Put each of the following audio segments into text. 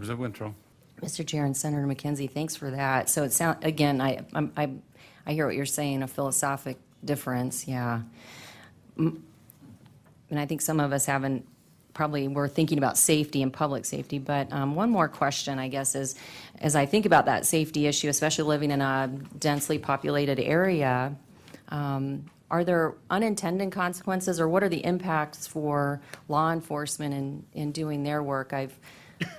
Representative Wintrow. Mr. Chair and Senator McKenzie, thanks for that. So it sounds, again, I hear what you're saying, a philosophic difference, yeah. And I think some of us haven't, probably we're thinking about safety and public safety, but one more question, I guess, is as I think about that safety issue, especially living in a densely populated area, are there unintended consequences, or what are the impacts for law enforcement in doing their work? I've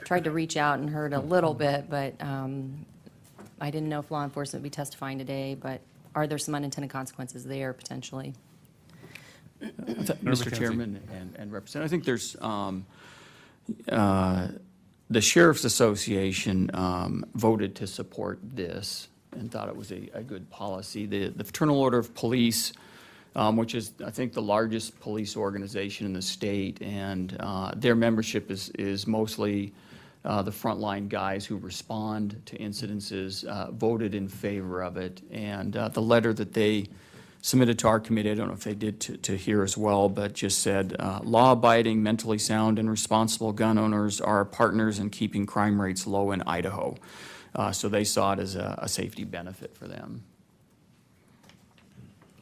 tried to reach out and heard a little bit, but I didn't know if law enforcement would be testifying today, but are there some unintended consequences there potentially? Mr. Chairman and Representative, I think there's the Sheriff's Association voted to support this and thought it was a good policy. The Fraternal Order of Police, which is, I think, the largest police organization in the state, and their membership is mostly the frontline guys who respond to incidences, voted in favor of it. And the letter that they submitted to our committee, I don't know if they did to here as well, but just said, law-abiding, mentally sound, and responsible gun owners are partners in keeping crime rates low in Idaho. So they saw it as a safety benefit for them.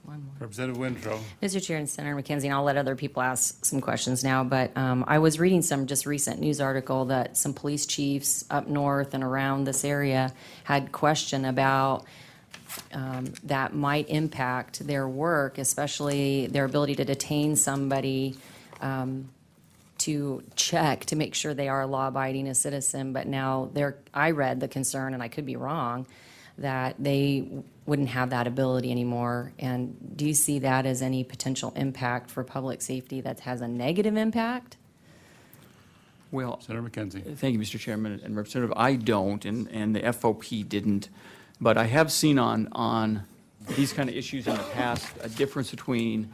One more. Representative Wintrow. Mr. Chair and Senator McKenzie, and I'll let other people ask some questions now, but I was reading some just recent news article that some police chiefs up north and around this area had question about that might impact their work, especially their ability to detain somebody to check to make sure they are law-abiding a citizen. But now I read the concern, and I could be wrong, that they wouldn't have that ability anymore. And do you see that as any potential impact for public safety that has a negative impact? Well, Senator McKenzie. thank you, Mr. Chairman and Representative. I don't, and the FOP didn't. But I have seen on these kind of issues in the past a difference between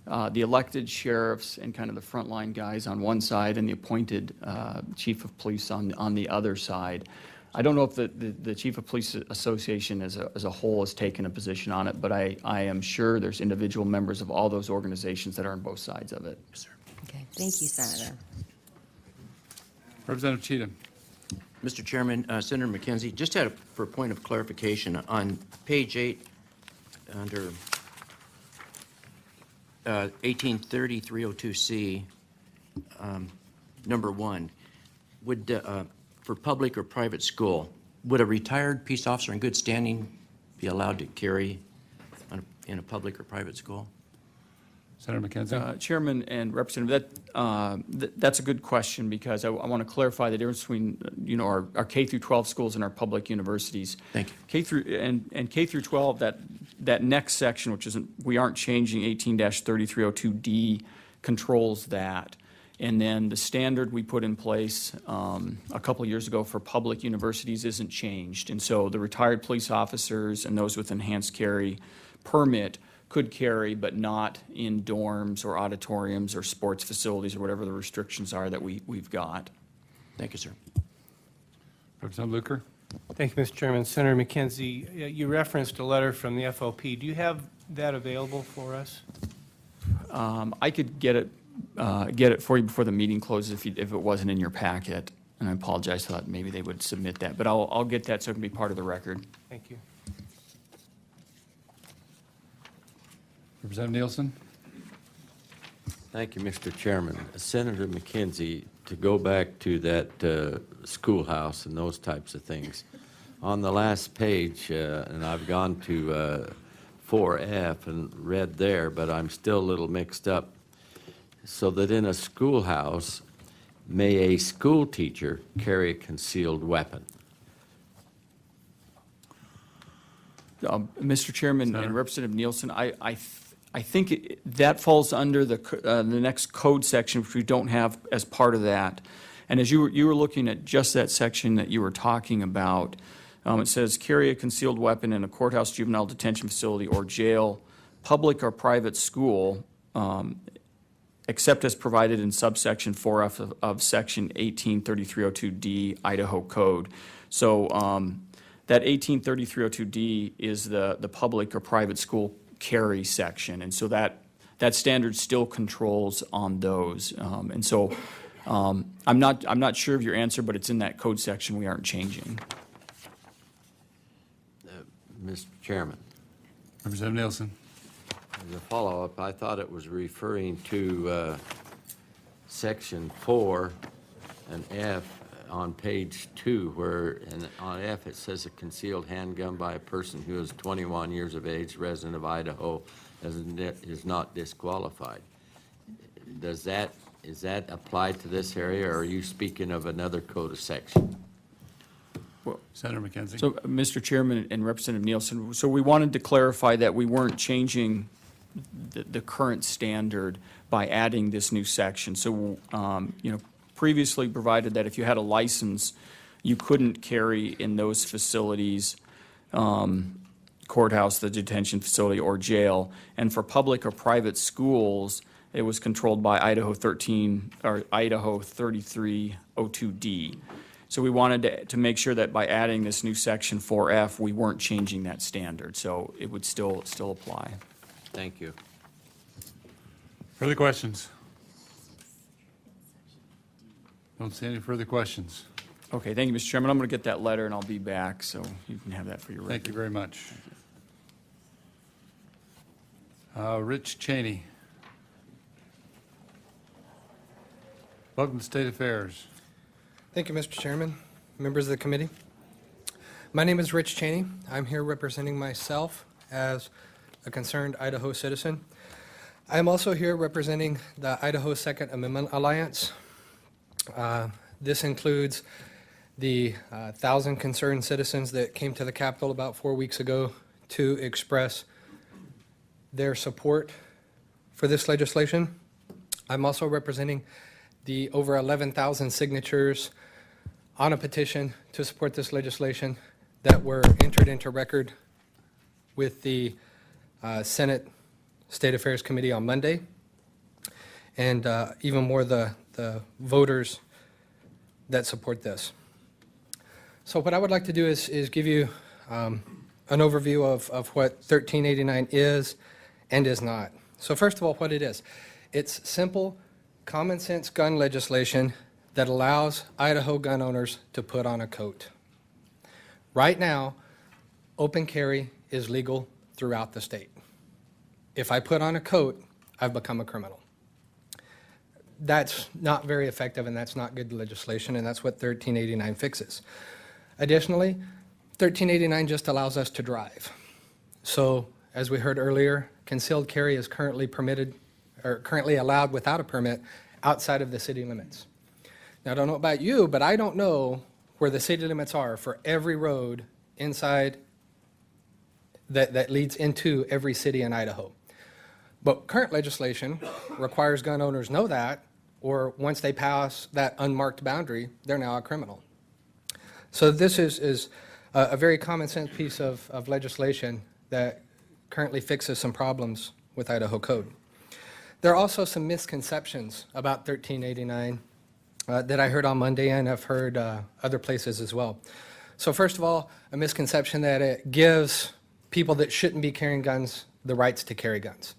the elected sheriffs and kind of the frontline guys on one side and the appointed chief of police on the other side. I don't know if the Chief of Police Association as a whole has taken a position on it, but I am sure there's individual members of all those organizations that are on both sides of it. Yes, sir. Okay, thank you, Senator. Representative Cheatham. Mr. Chairman, Senator McKenzie, just for a point of clarification, on page 8, under 1830-302C, number 1, would, for public or private school, would a retired peace officer in good standing be allowed to carry in a public or private school? Senator McKenzie. Chairman and Representative, that's a good question, because I want to clarify the difference between our K through 12 schools and our public universities. Thank you. K through 12, that next section, which isn't, we aren't changing 18-3302D, controls that. And then the standard we put in place a couple of years ago for public universities isn't changed. And so the retired police officers and those with enhanced carry permit could carry, but not in dorms or auditoriums or sports facilities or whatever the restrictions are that we've got. Thank you, sir. Representative Luker. Thank you, Mr. Chairman. Senator McKenzie, you referenced a letter from the FOP. Do you have that available for us? I could get it for you before the meeting closes if it wasn't in your packet. And I apologize, I thought maybe they would submit that. But I'll get that so it can be part of the record. Thank you. Representative Nielsen. Thank you, Mr. Chairman. Senator McKenzie, to go back to that schoolhouse and those types of things, on the last page, and I've gone to 4F and read there, but I'm still a little mixed up, so that in a schoolhouse, may a school teacher carry a concealed weapon? Mr. Chairman Senator. and Representative Nielsen, I think that falls under the next code section, which we don't have as part of that. And as you were looking at just that section that you were talking about, it says carry a concealed weapon in a courthouse, juvenile detention facility, or jail, public or private school, except as provided in subsection 4F of section 183302D Idaho Code. So that 183302D is the public or private school carry section, and so that standard still controls on those. And so I'm not sure of your answer, but it's in that code section we aren't changing. Mr. Chairman, Representative Nielsen. as a follow-up, I thought it was referring to Section 4 and F on page 2, where on F it says a concealed handgun by a person who is 21 years of age, resident of Idaho, is not disqualified. Is that applied to this area, or are you speaking of another code of section? Senator McKenzie. So, Mr. Chairman and Representative Nielsen, so we wanted to clarify that we weren't changing the current standard by adding this new section. So, previously provided that if you had a license, you couldn't carry in those facilities, courthouse, the detention facility, or jail. And for public or private schools, it was controlled by Idaho 3302D. So we wanted to make sure that by adding this new section 4F, we weren't changing that standard, so it would still apply. Thank you. Further questions? Don't see any further questions. Okay, thank you, Mr. Chairman. I'm going to get that letter and I'll be back, so you can have that for your record. Thank you very much. Rich Cheney. Welcome to State Affairs. Thank you, Mr. Chairman, members of the committee. My name is Rich Cheney. I'm here representing myself as a concerned Idaho citizen. I am also here representing the Idaho Second Amendment Alliance. This includes the 1,000 concerned citizens that came to the Capitol about 4 weeks ago to express their support for this legislation. I'm also representing the over 11,000 signatures on a petition to support this legislation that were entered into record with the Senate State Affairs Committee on Monday, and even more the voters that support this. So what I would like to do is give you an overview of what 1389 is and is not. So first of all, what it is. It's simple, common sense gun legislation that allows Idaho gun owners to put on a coat. Right now, open carry is legal throughout the state. If I put on a coat, I've become a criminal. That's not very effective, and that's not good legislation, and that's what 1389 fixes. Additionally, 1389 just allows us to drive. So, as we heard earlier, concealed carry is currently permitted, or currently allowed without a permit outside of the city limits. Now, I don't know about you, but I don't know where the city limits are for every road inside that leads into every city in Idaho. But current legislation requires gun owners know that, or once they pass that unmarked boundary, they're now a criminal. So this is a very common sense piece of legislation that currently fixes some problems with Idaho code. There are also some misconceptions about 1389 that I heard on Monday, and I've heard other places as well. So first of all, a misconception that it gives people that shouldn't be carrying guns the rights to carry guns.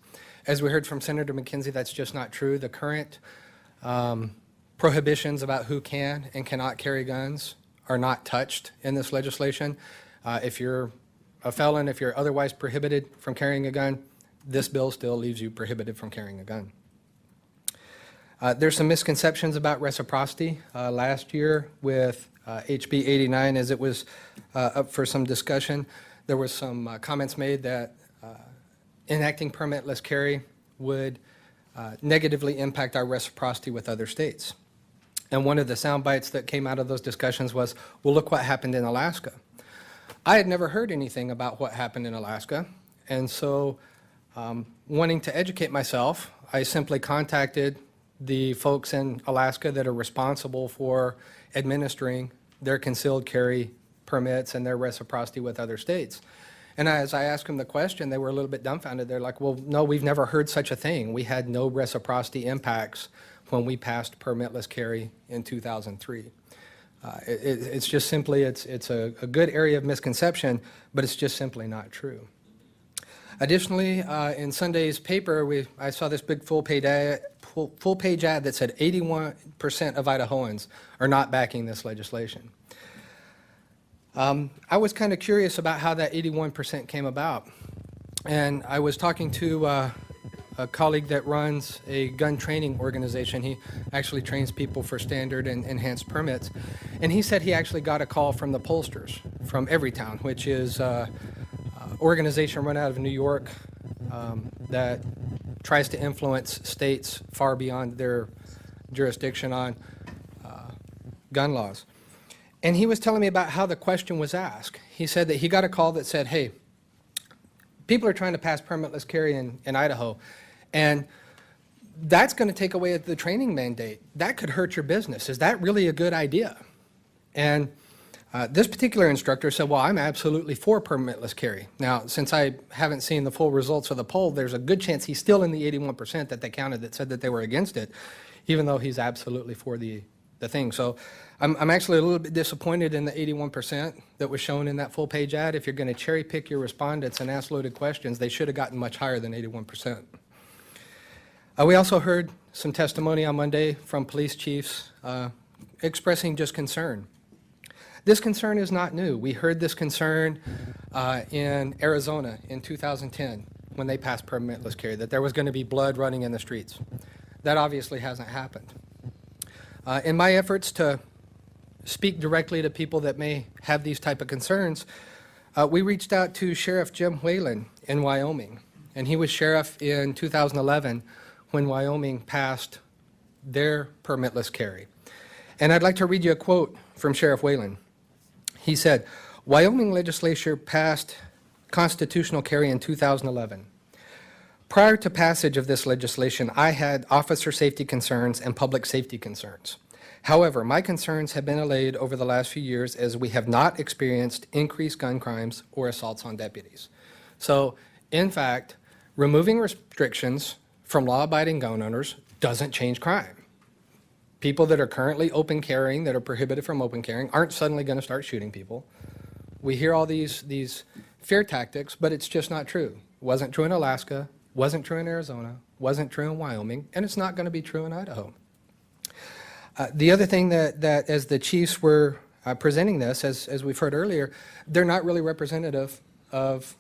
As we heard from Senator McKenzie, that's just not true. The current prohibitions about who can and cannot carry guns are not touched in this legislation. If you're a felon, if you're otherwise prohibited from carrying a gun, this bill still leaves you prohibited from carrying a gun. There's some misconceptions about reciprocity. Last year with HB 89, as it was up for some discussion, there was some comments made that enacting permitless carry would negatively impact our reciprocity with other states. And one of the sound bites that came out of those discussions was, well, look what happened in Alaska. I had never heard anything about what happened in Alaska, and so wanting to educate myself, I simply contacted the folks in Alaska that are responsible for administering their concealed carry permits and their reciprocity with other states. And as I asked them the question, they were a little bit dumbfounded. They're like, well, no, we've never heard such a thing. We had no reciprocity impacts when we passed permitless carry in 2003. It's just simply, it's a good area of misconception, but it's just simply not true. Additionally, in Sunday's paper, I saw this big full-page full-page ad that said 81% of Idahoans are not backing this legislation. I was kind of curious about how that 81% came about. And I was talking to a colleague that runs a gun training organization. He actually trains people for standard and enhanced permits. And he said he actually got a call from the pollsters from Everytown, which is an organization run out of New York that tries to influence states far beyond their jurisdiction on gun laws. And he was telling me about how the question was asked. He said that he got a call that said, hey, people are trying to pass permitless carry in Idaho, and that's going to take away the training mandate. That could hurt your business. Is that really a good idea? And this particular instructor said, well, I'm absolutely for permitless carry. Now, since I haven't seen the full results of the poll, there's a good chance he's still in the 81% that they counted that said that they were against it, even though he's absolutely for the thing. So I'm actually a little bit disappointed in the 81% that was shown in that full-page ad. If you're going to cherry-pick your respondents and ask loaded questions, they should have gotten much higher than 81%. We also heard some testimony on Monday from police chiefs expressing just concern. This concern is not new. We heard this concern in Arizona in 2010 when they passed permitless carry, that there was going to be blood running in the streets. That obviously hasn't happened. In my efforts to speak directly to people that may have these type of concerns, we reached out to Sheriff Jim Whalen in Wyoming, and he was sheriff in 2011 when Wyoming passed their permitless carry. And I'd like to read you a quote from Sheriff Whalen. He said, Wyoming legislature passed constitutional carry in 2011. Prior to passage of this legislation, I had officer safety concerns and public safety concerns. However, my concerns have been allayed over the last few years as we have not experienced increased gun crimes or assaults on deputies. So, in fact, removing restrictions from law-abiding gun owners doesn't change crime. People that are currently open carrying, that are prohibited from open carrying, aren't suddenly going to start shooting people. We hear all these fear tactics, but it's just not true. It wasn't true in Alaska, wasn't true in Arizona, wasn't true in Wyoming, and it's not going to be true in Idaho. The other thing that as the chiefs were presenting this, as we've heard earlier, they're not really representative of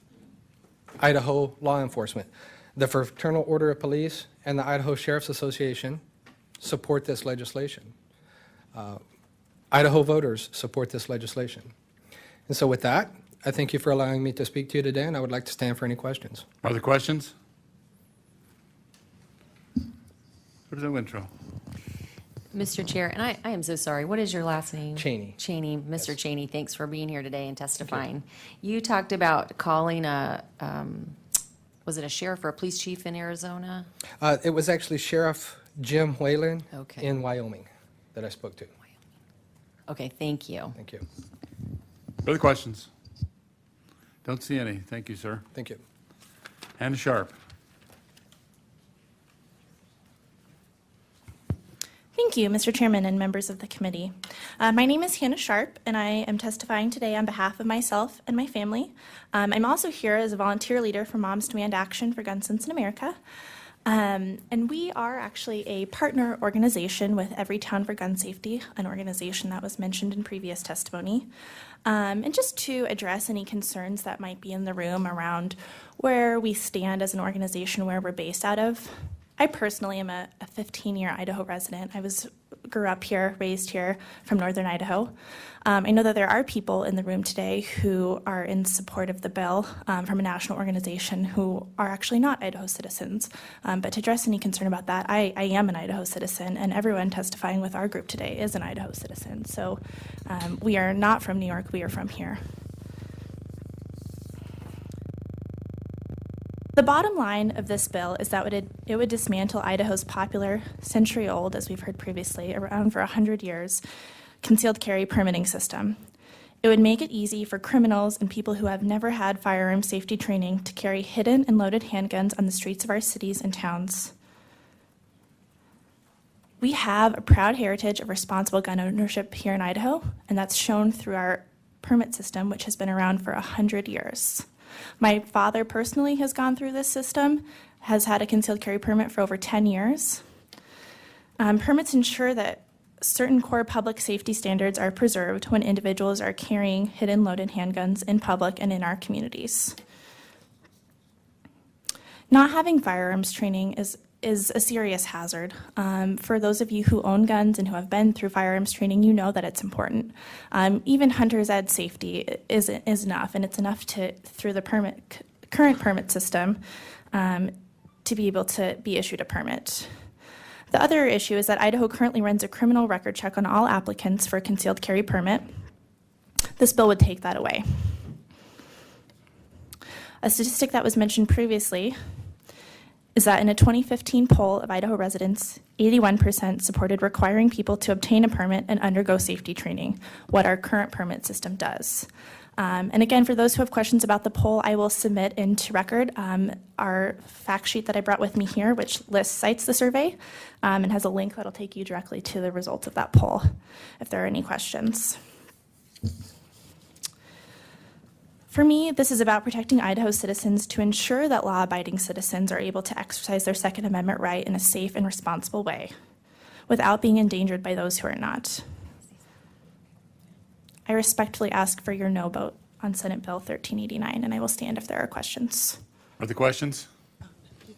Idaho law enforcement. The Fraternal Order of Police and the Idaho Sheriff's Association support this legislation. Idaho voters support this legislation. And so with that, I thank you for allowing me to speak to you today, and I would like to stand for any questions. Are there questions? Representative Wintrow. Mr. Chair, and I am so sorry, what is your last name? Cheney. Cheney. Mr. Cheney, thanks for being here today and testifying. You talked about calling was it a sheriff or a police chief in Arizona? It was actually Sheriff Jim Whalen Okay. in Wyoming that I spoke to. Okay, thank you. Thank you. Further questions? Don't see any. Thank you, sir. Thank you. Hannah Sharp. Thank you, Mr. Chairman and members of the committee. My name is Hannah Sharp, and I am testifying today on behalf of myself and my family. I'm also here as a volunteer leader for Moms Demand Action for Gun Sense in America. And we are actually a partner organization with Everytown for Gun Safety, an organization that was mentioned in previous testimony. And just to address any concerns that might be in the room around where we stand as an organization, where we're based out of. I personally am a 15-year Idaho resident. I grew up here, raised here from northern Idaho. I know that there are people in the room today who are in support of the bill from a national organization who are actually not Idaho citizens. But to address any concern about that, I am an Idaho citizen, and everyone testifying with our group today is an Idaho citizen. So we are not from New York, we are from here. The bottom line of this bill is that it would dismantle Idaho's popular, century-old, as we've heard previously, around for 100 years, concealed carry permitting system. It would make it easy for criminals and people who have never had firearm safety training to carry hidden and loaded handguns on the streets of our cities and towns. We have a proud heritage of responsible gun ownership here in Idaho, and that's shown through our permit system, which has been around for 100 years. My father personally has gone through this system, has had a concealed carry permit for over 10 years. Permits ensure that certain core public safety standards are preserved when individuals are carrying hidden loaded handguns in public and in our communities. Not having firearms training is a serious hazard. For those of you who own guns and who have been through firearms training, you know that it's important. Even hunter's ed safety is enough, and it's enough through the current permit system to be able to be issued a permit. The other issue is that Idaho currently runs a criminal record check on all applicants for a concealed carry permit. This bill would take that away. A statistic that was mentioned previously is that in a 2015 poll of Idaho residents, 81% supported requiring people to obtain a permit and undergo safety training, what our current permit system does. And again, for those who have questions about the poll, I will submit into record our fact sheet that I brought with me here, which cites the survey and has a link that'll take you directly to the results of that poll, if there are any questions. For me, this is about protecting Idaho citizens to ensure that law-abiding citizens are able to exercise their Second Amendment right in a safe and responsible way, without being endangered by those who are not. I respectfully ask for your no vote on Senate Bill 1389, and I will stand if there are questions. Are there questions?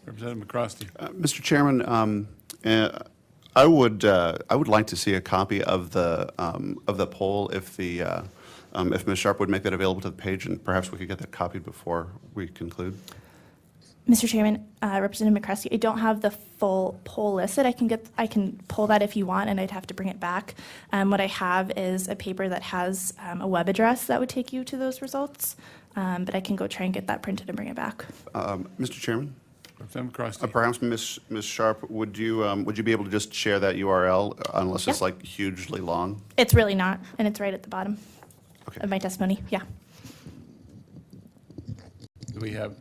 Representative McCrosty. Mr. Chairman, I would like to see a copy of the poll if Ms. Sharp would make that available to the page, and perhaps we could get that copied before we conclude. Mr. Chairman, Representative McCrosky, I don't have the full poll listed. I can pull that if you want, and I'd have to bring it back. What I have is a paper that has a web address that would take you to those results, but I can go try and get that printed and bring it back. Mr. Chairman, Representative McCrosky. perhaps Ms. Sharp, would you be able to just share that URL unless it's Yeah. like hugely long? It's really not, and it's right at the bottom Okay. of my testimony. Yeah. Do we have